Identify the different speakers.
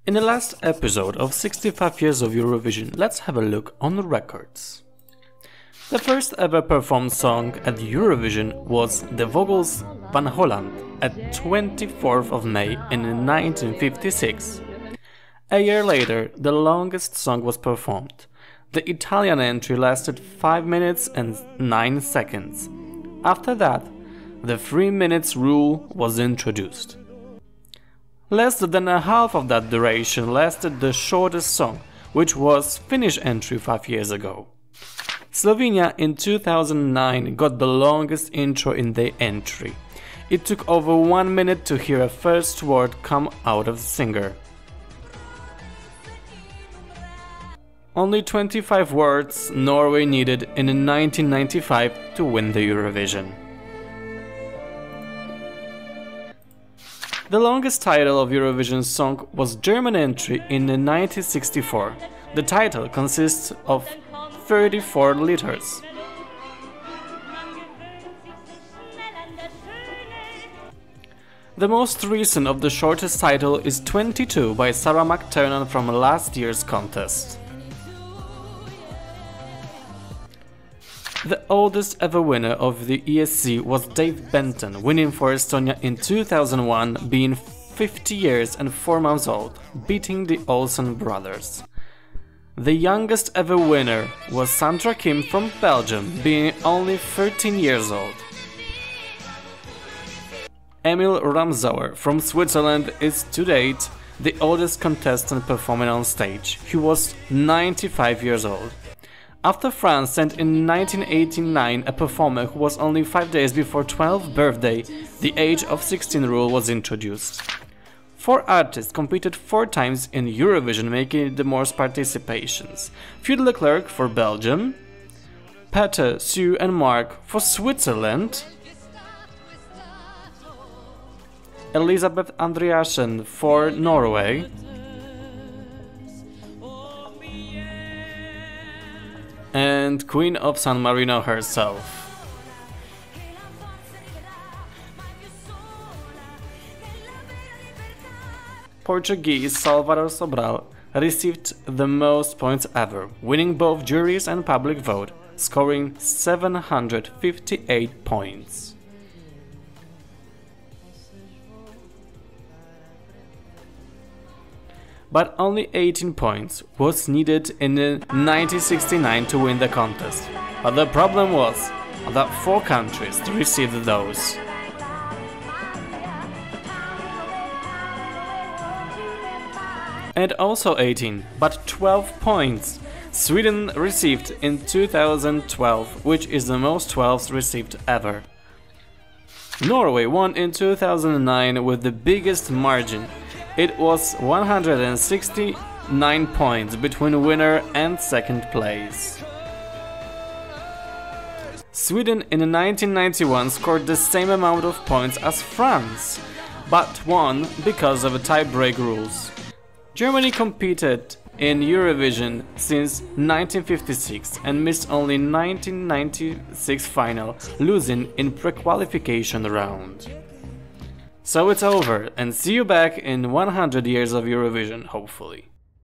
Speaker 1: In the last episode of 65 Years of Eurovision, let's have a look on the records. The first ever performed song at Eurovision was the Vogel's Van Holland at 24th of May in 1956. A year later, the longest song was performed. The Italian entry lasted 5 minutes and 9 seconds. After that, the 3 minutes rule was introduced. Less than a half of that duration lasted the shortest song, which was Finnish entry 5 years ago. Slovenia in 2009 got the longest intro in their entry. It took over 1 minute to hear a first word come out of the singer. Only 25 words Norway needed in 1995 to win the Eurovision. The longest title of Eurovision song was German entry in 1964. The title consists of 34 letters. The most recent of the shortest title is 22 by Sarah McTernan from last year's contest. The oldest ever winner of the ESC was Dave Benton, winning for Estonia in 2001, being 50 years and 4 months old, beating the Olsen brothers. The youngest ever winner was Sandro from Belgium, being only 13 years old. Emil Ramsauer from Switzerland is to date the oldest contestant performing on stage. He was 95 years old. After France sent in 1989 a performer who was only 5 days before 12th birthday, the age of 16 rule was introduced. 4 artists competed 4 times in Eurovision, making it the most participations. Phil Leclerc for Belgium, Peter, Sue and Mark for Switzerland, Elisabeth Andreasen for Norway, and Queen of San Marino herself. Portuguese Salvador Sobral received the most points ever, winning both juries and public vote, scoring 758 points. But only 18 points was needed in 1969 to win the contest. But the problem was that 4 countries received those. And also 18, but 12 points. Sweden received in 2012, which is the most 12s received ever. Norway won in 2009 with the biggest margin. It was 169 points between winner and second place. Sweden in 1991 scored the same amount of points as France, but won because of tie-break rules. Germany competed in Eurovision since 1956 and missed only 1996 final, losing in pre-qualification round. So it's over, and see you back in 100 years of Eurovision, hopefully.